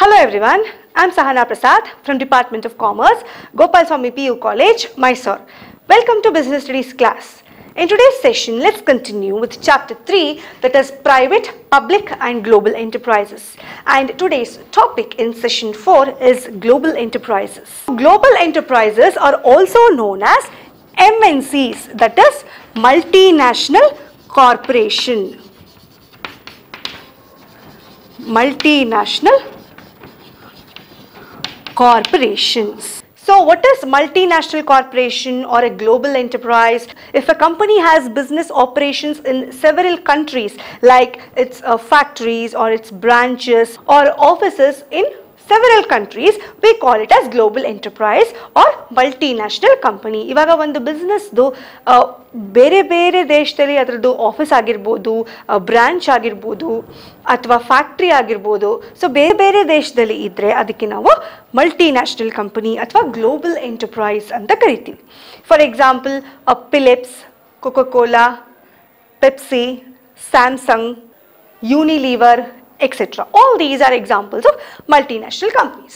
Hello everyone, I am Sahana Prasad from Department of Commerce, Gopalswamy PU College, Mysore. Welcome to Business Studies class. In today's session, let's continue with chapter 3, that is private, public and global enterprises. And today's topic in session 4 is global enterprises. Global enterprises are also known as MNCs, that is multinational corporation. Multinational corporations. So what is multinational corporation or a global enterprise? If a company has business operations in several countries, like its factories or its branches or offices in several countries, we call it as global enterprise or multinational company. ಇವಾಗ ಒಂದು ಬಿಸ್ನೆಸ್ದು ಬೇರೆ ಬೇರೆ ದೇಶದಲ್ಲಿ ಅದರದ್ದು office ಆಗಿರ್ಬೋದು, branch ಆಗಿರ್ಬೋದು ಅಥವಾ factory ಆಗಿರ್ಬೋದು. ಸೊ ಬೇರೆ ಬೇರೆ ದೇಶದಲ್ಲಿ ಇದ್ದರೆ ಅದಕ್ಕೆ ನಾವು ಮಲ್ಟಿನ್ಯಾಷನಲ್ ಕಂಪನಿ ಅಥವಾ ಗ್ಲೋಬಲ್ ಎಂಟರ್ಪ್ರೈಸ್ ಅಂತ ಕರಿತೀವಿ. For example Philips, Coca-Cola, Pepsi, Samsung, Unilever, etc. All these are examples of multinational companies.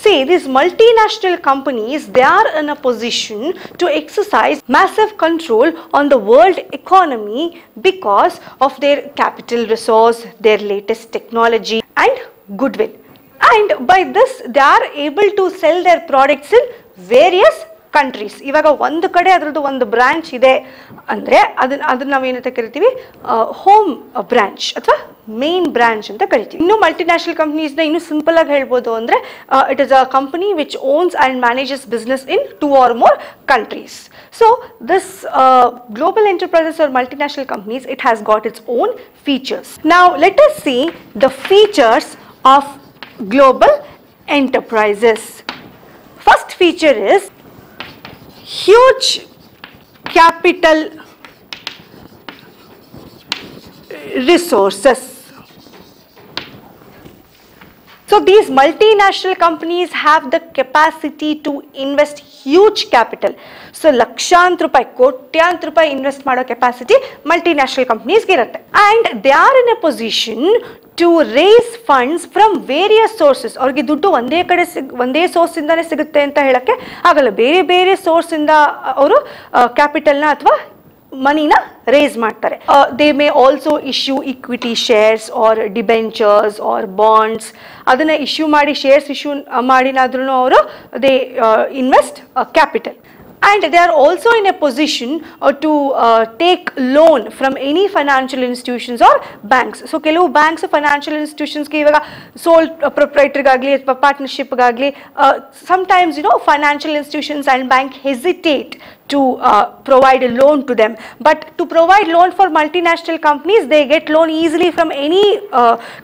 See, these multinational companies, they are in a position to exercise massive control on the world economy because of their capital resource, their latest technology and goodwill. And by this, they are able to sell their products in various countries. ಇವಾಗ ಒಂದು ಕಡೆ ಅದರದ್ದು ಒಂದು branch ಇದೆ ಅಂದರೆ ಅದನ್ನ ನಾವೇನಂತ ಕರಿತೀವಿ, ಹೋಮ್ ಬ್ರಾಂಚ್ ಅಥವಾ ಮೇನ್ ಬ್ರಾಂಚ್ ಅಂತ ಕರಿತೀವಿ. ಇನ್ನು ಮಲ್ಟಿನ್ಯಾಷನಲ್ ಕಂಪ್ನೀಸ್ನ ಇನ್ನೂ ಸಿಂಪಲ್ ಆಗಿ ಹೇಳ್ಬೋದು ಅಂದರೆ it is a company which owns and manages business in 2 or more countries. So this global enterprises or multinational companies, it has got its own features. Now let us see the features of global enterprises. First feature is huge capital resources. So these multinational companies have the capacity to invest huge capital. So ಲಕ್ಷಾಂತರ ರೂಪಾಯಿ, ಕೋಟ್ಯಾಂತರ ರೂಪಾಯಿ invest ಮಾಡೋ capacity multinational ಕಂಪ್ನೀಸ್ಗೆ ಇರುತ್ತೆ. And they are in a position to raise funds from various sources. ಅವ್ರಿಗೆ ದುಡ್ಡು ಒಂದೇ ಸೋರ್ಸಿಂದಾನೇ ಸಿಗುತ್ತೆ ಅಂತ ಹೇಳೋಕ್ಕೆ ಆಗಲ್ಲ. ಬೇರೆ ಬೇರೆ ಸೋರ್ಸಿಂದ ಅವರು ಕ್ಯಾಪಿಟಲ್ನ ಅಥವಾ ಮನಿನ ರೇಸ್ ಮಾಡ್ತಾರೆ. They may also issue equity shares or debentures or bonds. ಅದನ್ನು ಇಶ್ಯೂ ಮಾಡಿ, ಶೇರ್ಸ್ ಇಶ್ಯೂ ಮಾಡಿನಾದ್ರೂ ಅವರು they invest capital. And they are also in a position to take loan from any financial institutions or banks. So ಕೆಲವು banks financial ಇನ್ಸ್ಟಿಟ್ಯೂಷನ್ಸ್ಗೆ ಇವಾಗ ಸೋಲ್ ಪ್ರೊಪ್ರೈಟರ್ಗಾಗಲಿ ಅಥವಾ ಪಾರ್ಟ್ನರ್ಶಿಪ್ಗಾಗಲಿ sometimes financial institutions and bank hesitate to provide a loan to them. But to provide loan for multinational companies, they get loan easily from any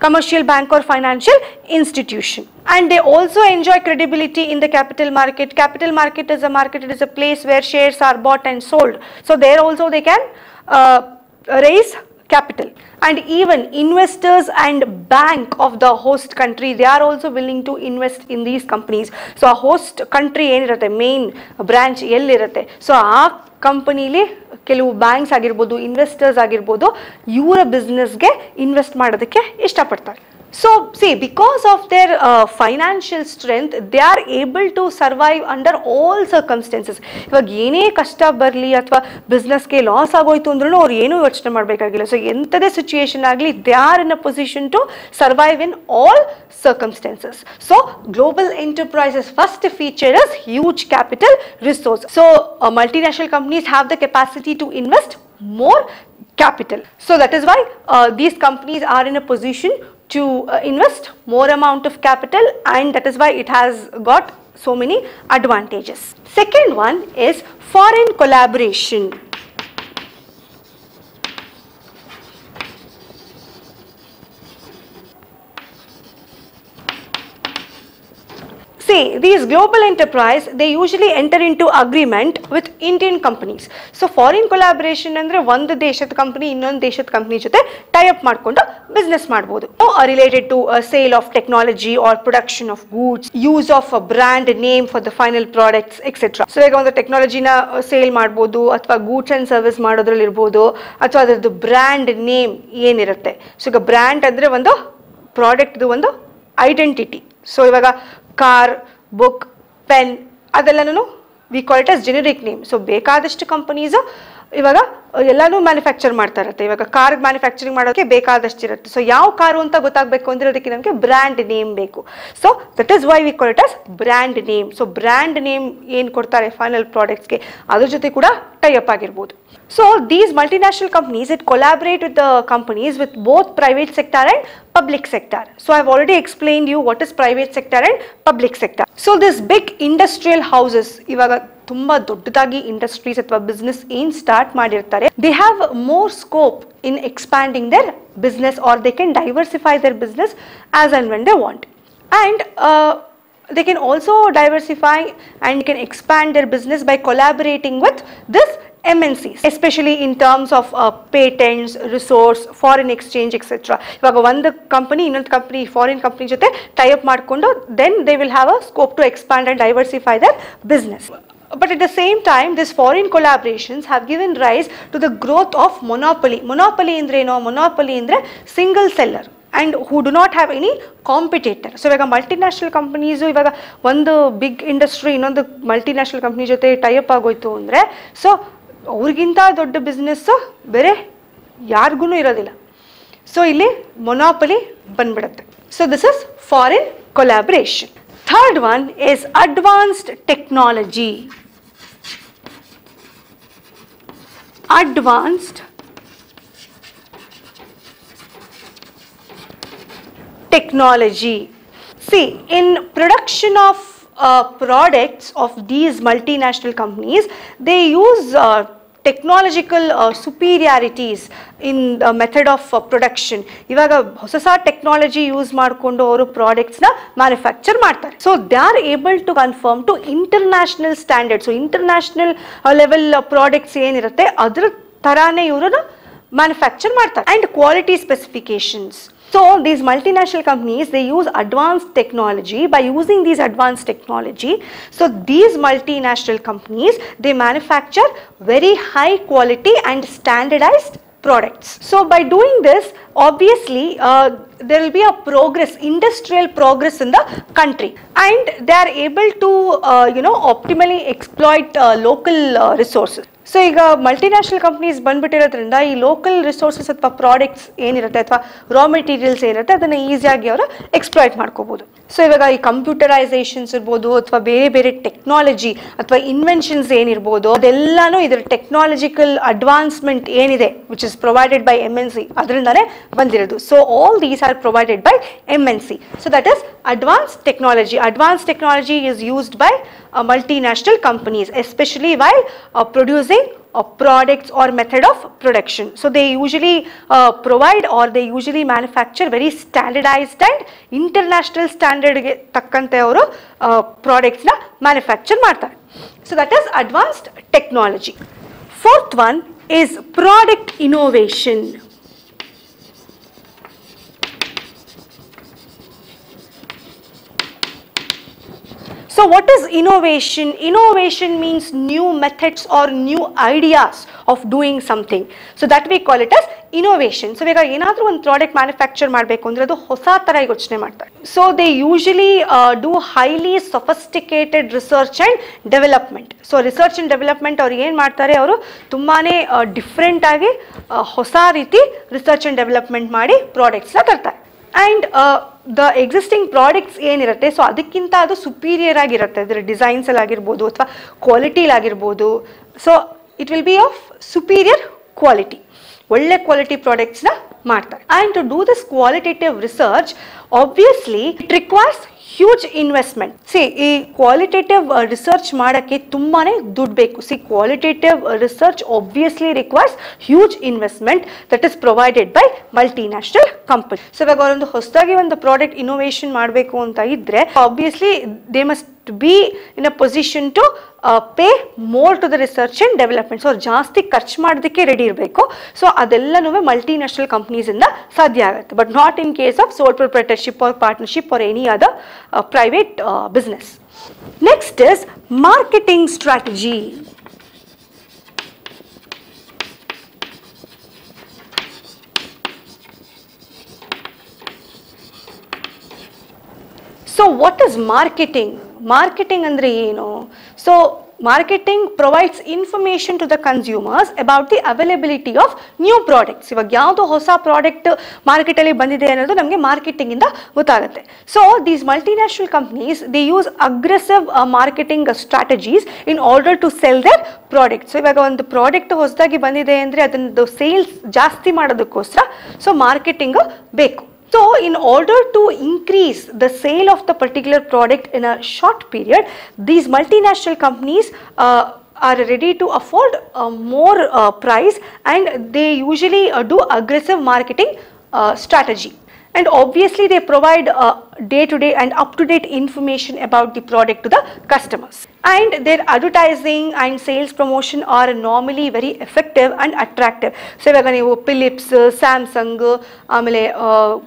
commercial bank or financial institution. And they also enjoy credibility in the capital market. Capital market is a market, it is a place where shares are bought and sold. So there also they can raise capital. And even investors and bank of the host country, they are also willing to invest in these companies. So a host country ಏನಿರುತ್ತೆ, main branch ಎಲ್ಲಿರುತ್ತೆ, so ಆ ಕಂಪನಿಲಿ ಕೆಲವು banks ಆಗಿರ್ಬೋದು, investors ಆಗಿರ್ಬೋದು, ಇವರ ಬಿಸ್ನೆಸ್ಗೆ invest ಮಾಡೋದಕ್ಕೆ ಇಷ್ಟಪಡ್ತಾರೆ. So see, because of their financial strength, they are able to survive under all circumstances. ಇವಾಗ ಏನೇ ಕಷ್ಟ ಬರಲಿ ಅಥವಾ ಬಿಸ್ನೆಸ್ಗೆ ಲಾಸ್ ಆಗೋಯ್ತು ಅಂದ್ರೂ ಅವ್ರು ಏನೂ ಯೋಚನೆ ಮಾಡಬೇಕಾಗಿಲ್ಲ. ಸೊ ಎಂಥದೇ ಸಿಚುಯೇಷನ್ ಆಗಲಿ, they are in a position to survive in all circumstances. So global enterprises first feature is huge capital resource. So multinational companies have the capacity to invest more capital. So that is why these companies are in a position to invest more amount of capital, and that is why it has got so many advantages. Second one is foreign collaboration. See, these global enterprise, they usually enter into agreement with Indian companies. So foreign collaboration ಅಂದ್ರೆ ಒಂದು ದೇಶದ company ಇನ್ನೊಂದು ದೇಶದ company ಜೊತೆ tie up ಮಾಡಿಕೊಂಡು business ಮಾಡಬಹುದು. Related to sale of technology or production of goods, use of a brand name for the final products, etc. So ಈಗ ಒಂದು ಟೆಕ್ನಾಲಜಿನ ಸೇಲ್ ಮಾಡಬಹುದು ಅಥವಾ ಗೂಡ್ಸ್ ಅಂಡ್ ಸರ್ವಿಸ್ ಮಾಡೋದ್ರಲ್ಲಿ ಇರಬಹುದು, ಅಥವಾ ಅದರದ್ದು ಬ್ರ್ಯಾಂಡ್ ನೇಮ್ ಏನಿರುತ್ತೆ. ಸೊ ಈಗ ಬ್ರ್ಯಾಂಡ್ ಅಂದ್ರೆ ಒಂದು ಪ್ರಾಡಕ್ಟ್ದು ಒಂದು ಐಡೆಂಟಿಟಿ. ಸೊ ಇವಾಗ ಕಾರ್, ಬುಕ್, ಪೆನ್ ಅದೆಲ್ಲನೂ we call it as generic name. So ಬೇಕಾದಷ್ಟು ಕಂಪನೀಸು ಇವಾಗ ಎಲ್ಲಾನು ಮ್ಯಾನುಫ್ಯಾಕ್ಚರ್ ಮಾಡ್ತಾ ಇರುತ್ತೆ. ಇವಾಗ ಕಾರ್ ಮ್ಯಾನುಫ್ಯಾಕ್ಚರಿಂಗ್ ಮಾಡೋಕ್ಕೆ ಬೇಕಾದಷ್ಟು ಇರುತ್ತೆ. ಸೊ ಯಾವ ಕಾರು ಅಂತ ಗೊತ್ತಾಗಬೇಕು ಅಂದ್ರೆ ಅದಕ್ಕೆ ನಮಗೆ ಬ್ರ್ಯಾಂಡ್ ನೇಮ್ ಬೇಕು. So that is why we call it as brand name. So brand name ಏನು ಕೊಡ್ತಾರೆ ಫೈನಲ್ ಪ್ರಾಡಕ್ಟ್ಸ್ಗೆ ಅದ್ರ ಜೊತೆ ಕೂಡ ಟೈ ಅಪ್ ಆಗಿರ್ಬೋದು. So these multinational companies, it collaborate with the companies with both private sector and public sector. So I've already explained you what is private sector and public sector. So this big industrial houses, ivaga tumba doddadagi industries athwa business ಏನು start ಮಾಡಿರ್ತಾರೆ, they have more scope in expanding their business, or they can diversify their business as and when they want. And they can also diversify and can expand their business by collaborating with this MNCs, especially in terms of patents, resource, foreign exchange, etc. ಇವಾಗ ಒಂದು company ಇನ್ನೊಂದು company foreign company ಜೊತೆ tie up ಮಾಡಿಕೊಂಡು then they will have a scope to expand and diversify their business. But at the same time, these foreign collaborations have given rise to the growth of monopoly. Monopoly ಅಂದ್ರೆ ಏನು? Monopoly ಅಂದ್ರೆ single seller and who do not have any competitor. So ಇವಾಗ multinational companies ಇವಾಗ ಒಂದು big industry ಇನ್ನೊಂದು multinational company ಜೊತೆ tie up ಆಗೋಯ್ತು ಅಂದರೆ ಸೊ ಅವ್ರಿಗಿಂತ ದೊಡ್ಡ ಬಿಸ್ನೆಸ್ಸು ಬೇರೆ ಯಾರಿಗೂ ಇರೋದಿಲ್ಲ. ಸೊ ಇಲ್ಲಿ ಮೊನಾಪಲಿ ಬಂದ್ಬಿಡುತ್ತೆ. So this is foreign collaboration. Third one is advanced technology. Advanced technology. See, in production of products of these multinational companies, they use technological superiorities in the method of production. ಇವಾಗ ಹೊಸ technology use ಮಾಡಿಕೊಂಡು ಅವರು ಪ್ರಾಡಕ್ಟ್ಸ್ನ manufacture ಮಾಡ್ತಾರೆ. So they are able to confirm to international standards. International level products ಏನಿರುತ್ತೆ ಅದ್ರ ಥರಾನೇ ಇವರು ಮ್ಯಾನುಫ್ಯಾಕ್ಚರ್ ಮಾಡ್ತಾರೆ. And quality specifications. So these multinational companies, they use advanced technology. By using these advanced technology, so these multinational companies, they manufacture very high quality and standardized products. So by doing this, obviously there will be a progress, industrial progress in the country, and they are able to optimally exploit local resources. So ಈಗ multinational companies ಬಂದ್ಬಿಟ್ಟಿರೋದ್ರಿಂದ ಈ local resources ಅಥವಾ products ಏನಿರುತ್ತೆ ಅಥವಾ raw materials ಏನಿರುತ್ತೆ ಅದನ್ನು ಈಸಿಯಾಗಿ ಅವರು exploit ಮಾಡ್ಕೋಬೋದು. ಸೊ ಇವಾಗ ಈ ಕಂಪ್ಯೂಟರೈಸೇಷನ್ಸ್ ಇರ್ಬೋದು ಅಥವಾ ಬೇರೆ ಬೇರೆ ಟೆಕ್ನಾಲಜಿ ಅಥವಾ ಇನ್ವೆನ್ಷನ್ಸ್ ಏನಿರ್ಬೋದು ಅದೆಲ್ಲಾನು ಇದರ ಟೆಕ್ನಾಲಜಿಕಲ್ ಅಡ್ವಾನ್ಸ್ಮೆಂಟ್ ಏನಿದೆ which is provided by MNC ಅದರಿಂದನೇ ಬಂದಿರೋದು. So all these are provided by MNC. So that is advanced technology. Advanced technology is used by multinational companies, especially while producing products or method of production. So they usually provide or they usually manufacture very standardized and international standard ge takkante avaru products na manufacture ಮಾಡ್ತಾರೆ. So that is advanced technology. Fourth one is product innovation. So what is innovation? Innovation means new methods or new ideas of doing something. So that we call it as innovation. So ಈಗ ಏನಾದರೂ ಒಂದು product manufacture ಮಾಡಬೇಕು ಅಂದರೆ ಅದು ಹೊಸ ಥರ ಯೋಚನೆ ಮಾಡ್ತಾರೆ. So they usually do highly sophisticated research and development. So research and development ಅವ್ರು ಏನು ಮಾಡ್ತಾರೆ, ಅವರು ತುಂಬಾ ಡಿಫ್ರೆಂಟಾಗಿ ಹೊಸ ರೀತಿ ರಿಸರ್ಚ್ ಆ್ಯಂಡ್ ಡೆವಲಪ್ಮೆಂಟ್ ಮಾಡಿ ಪ್ರಾಡಕ್ಟ್ಸ್ನ ತರ್ತಾರೆ. ಆ್ಯಂಡ್ ದ ಎಕ್ಸಿಸ್ಟಿಂಗ್ ಪ್ರಾಡಕ್ಟ್ಸ್ ಏನಿರುತ್ತೆ ಸೊ ಅದಕ್ಕಿಂತ ಅದು ಸುಪೀರಿಯರ್ ಆಗಿರುತ್ತೆ, ಅದರ ಡಿಸೈನ್ಸಲ್ಲಿ ಆಗಿರ್ಬೋದು ಅಥವಾ ಕ್ವಾಲಿಟಿಲಾಗಿರ್ಬೋದು. So it will be of superior quality, ಒಳ್ಳೆ ಕ್ವಾಲಿಟಿ ಪ್ರಾಡಕ್ಟ್ಸ್ನ ಮಾಡ್ತಾರೆ. And to do this qualitative research obviously it requires huge investment. See ಈ ಕ್ವಾಲಿಟೇಟಿವ್ ರಿಸರ್ಚ್ ಮಾಡೋಕ್ಕೆ ತುಂಬಾ ದುಡ್ಡು ಬೇಕು. See qualitative research obviously requires huge investment that is provided by multinational company. So ಇವಾಗ ಅವರೊಂದು ಹೊಸದಾಗಿ ಒಂದು ಪ್ರಾಡಕ್ಟ್ ಇನೋವೇಷನ್ ಮಾಡಬೇಕು ಅಂತ ಇದ್ದರೆ obviously they must be in a position to pay more to the research and development. So ಜಾಸ್ತಿ ಖರ್ಚು ಮಾಡೋದಕ್ಕೆ ರೆಡಿ ಇರಬೇಕು. ಸೊ ಅದೆಲ್ಲನೂ ಮಲ್ಟಿನ್ಯಾಷನಲ್ ಕಂಪ್ನೀಸಿಂದ ಸಾಧ್ಯ ಆಗುತ್ತೆ, but not in case of sole proprietorship or partnership or any other private business. Next is marketing strategy. So what is marketing? Marketing andre ಏನು? So marketing provides information to the consumers about the availability of new products. ಇವಾಗ ಯಾವುದು ಹೊಸ product market ಅಲ್ಲಿ ಬಂದಿದೆ ಅನ್ನೋದು ನಮಗೆ marketing ಇಂದ ಗೊತ್ತಾಗುತ್ತೆ. So these multinational companies, they use aggressive marketing strategies in order to sell their products. So ಇವಾಗ ಒಂದು ಪ್ರಾಡಕ್ಟ್ ಹೊಸದಾಗಿ ಬಂದಿದೆ ಅಂದ್ರೆ ಅದನ್ನ ಸೇಲ್ಸ್ ಜಾಸ್ತಿ ಮಾಡೋದಕ್ಕೋಸ್ಕರ ಸೊ ಮಾರ್ಕೆಟಿಂಗ್ ಬೇಕು. So in order to increase the sale of the particular product in a short period, these multinational companies are ready to afford more price, and they usually do aggressive marketing strategy. And obviously they provide day-to-day and up-to-date information about the product to the customers. And their advertising and sales promotion are normally very effective and attractive. So ivaga neevu Philips, Samsung, amele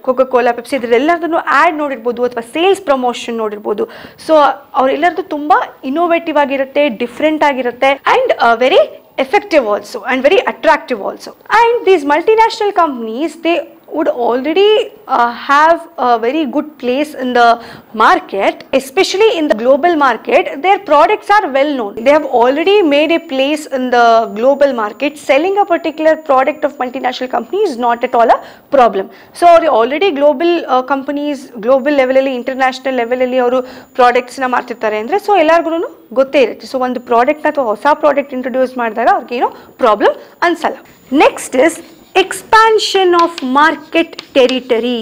Coca-Cola, Pepsi idellardu ad nodirbodu athwa sales promotion nodirbodu. So avರೆಲ್ಲರದು ತುಂಬಾ innovative ಆಗಿರುತ್ತೆ, different ಆಗಿರುತ್ತೆ, and very effective also and very attractive also. And these multinational companies, they would already have a very good place in the market, especially in the global market. Their products are well known. They have already made a place in the global market. Selling a particular product of multinational companies is not at all a problem. So already global companies, global level alli, international level alli avaru products na martirtare andre so ellargunu gotte irutte. So ಒಂದು product ಅಥವಾ ಹೊಸ product introduce ಮಾಡಿದಾಗ ಅವ್ರಿಗೆ ಏನೋ problem ಅನ್ಸಲ್ಲ. Next is expansion of market territory.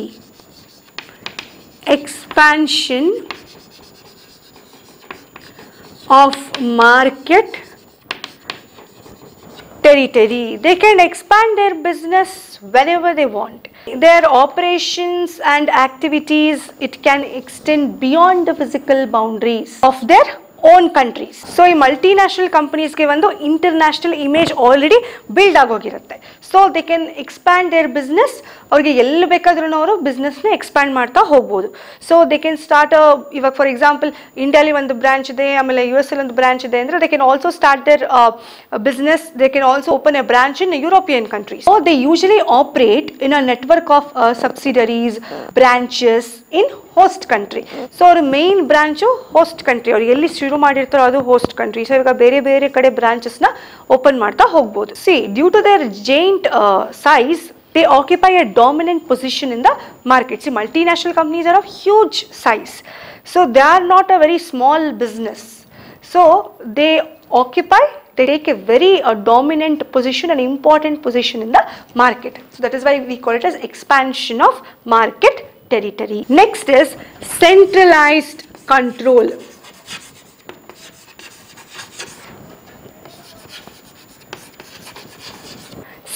Expansion of market territory. They can expand their business whenever they want. Their operations and activities, it can extend beyond the physical boundaries of their own countries. So ಈ multinational ಕಂಪನೀಸ್ಗೆ ಒಂದು international image already build ಆಗೋಗಿರುತ್ತೆ. So they can expand their business. ಅವ್ರಿಗೆ ಎಲ್ಲಿ ಬೇಕಾದ್ರೂ ಅವರು ಬಿಸ್ನೆಸ್ನ expand ಮಾಡ್ತಾ ಹೋಗ್ಬೋದು. ಸೊ ದೇ ಕ್ಯಾನ್ ಸ್ಟಾರ್ಟ್ ಇವಾಗ ಫಾರ್ ಎಕ್ಸಾಂಪಲ್ ಇಂಡಿಯಾಲಿ ಒಂದು ಬ್ರಾಂಚ್ ಇದೆ, ಆಮೇಲೆ US ಅಲ್ಲಿ ಒಂದು ಬ್ರಾಂಚ್ ಇದೆ ಅಂದರೆ they can also start their business. They can also open a branch in European countries. So they usually operate in a network of subsidiaries, branches in host country. So ಅವ್ರ main branch host country, ಅವ್ರು ಎಲ್ಲಿ ಶುರು ಮಾಡಿರ್ತಾರೋ ಅದು host country. So ಇವಾಗ ಬೇರೆ ಬೇರೆ ಕಡೆ ಬ್ರಾಂಚಸ್ನ open ಮಾಡ್ತಾ ಹೋಗ್ಬೋದು. See due to their giant size, they occupy a dominant position in the market. See, multinational companies are of huge size, so they are not a very small business. So they take a very dominant position, an important position in the market. So that is why we call it as expansion of market territory. Next is centralized control.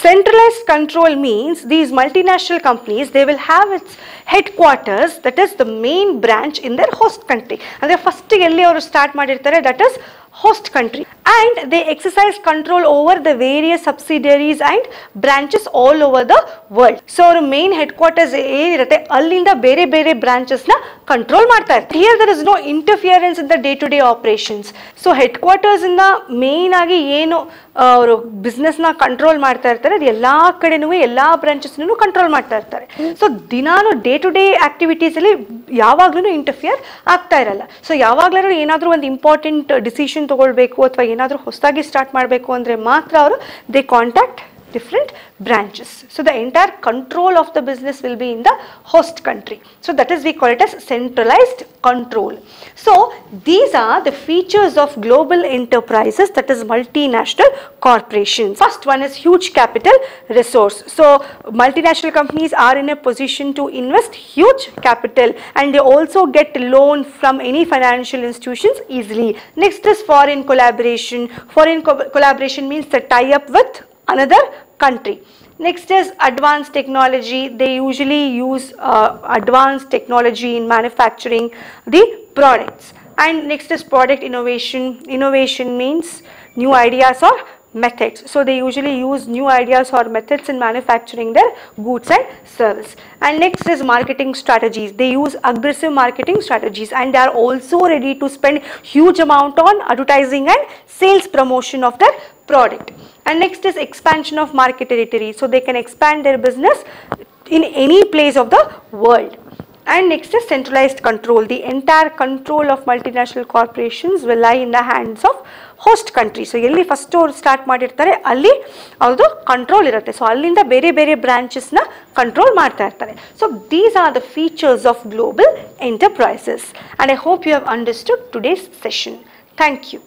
Centralized control means these multinational companies, they will have its headquarters, that is the main branch in their host country. And the first elli avaru start madirtare, that is host country, and they exercise control over the various subsidiaries and branches all over the world. So our main headquarters ಏನಿರುತ್ತೆ ಅಲ್ಲಿಂದ ಬೇರೆ ಬೇರೆ branches ನ control ಮಾಡ್ತಾ ಇರ್ತಾರೆ. Here there is no interference in the day to day operations. So headquarters ಇಂದ main ಆಗಿ ಏನು ಅವರು ಬಿಸ್ನೆಸ್ ನ ಕಂಟ್ರೋಲ್ ಮಾಡ್ತಾ ಇರ್ತಾರೆ, ಅದು ಎಲ್ಲಾ ಕಡೆನೂ ಎಲ್ಲಾ ಬ್ರಾಂಚಸ್ ಕಂಟ್ರೋಲ್ ಮಾಡ್ತಾ ಇರ್ತಾರೆ. ಸೊ ದಿನಾನು ಡೇ ಟು ಡೇ ಆಕ್ಟಿವಿಟೀಸ್ ಅಲ್ಲಿ ಯಾವಾಗ್ಲೂ ಇಂಟರ್ಫಿಯರ್ ಆಗ್ತಾ ಇರಲ್ಲ. ಸೊ ಯಾವಾಗ್ಲಾದ್ರೂ ಏನಾದ್ರೂ ಒಂದು ಇಂಪಾರ್ಟೆಂಟ್ ಡಿಸಿಷನ್ ತಗೊಳ್ಬೇಕು ಅಥವಾ ಏನಾದರೂ ಹೊಸದಾಗಿ ಸ್ಟಾರ್ಟ್ ಮಾಡಬೇಕು ಅಂದರೆ ಮಾತ್ರ ಅವರು they contact different branches. So the entire control of the business will be in the host country. So that is, we call it as centralized control. So these are the features of global enterprises, that is multinational corporations. First one is huge capital resource. So multinational companies are in a position to invest huge capital, and they also get loan from any financial institutions easily. Next is foreign collaboration. Foreign collaboration means the tie up with another country. Next is advanced technology. They usually use advanced technology in manufacturing the products. And next is product innovation. Innovation means new ideas or methods. So they usually use new ideas or methods in manufacturing their goods and service. And next is marketing strategies. They use aggressive marketing strategies, and they are also ready to spend huge amount on advertising and sales promotion of their product. And next is expansion of market territory. So they can expand their business in any place of the world. And next is centralized control. The entire control of multinational corporations will lie in the hands of host country. So ಎಲ್ಲಿ first ಅವ್ರು start ಮಾಡಿರ್ತಾರೆ ಅಲ್ಲಿ ಅವ್ರದ್ದು control ಇರುತ್ತೆ. So ಅಲ್ಲಿಂದ ಬೇರೆ ಬೇರೆ ಬ್ರಾಂಚಸ್ನ control ಮಾಡ್ತಾ ಇರ್ತಾರೆ. So these are the features of global enterprises. And I hope you have understood today's session. Thank you.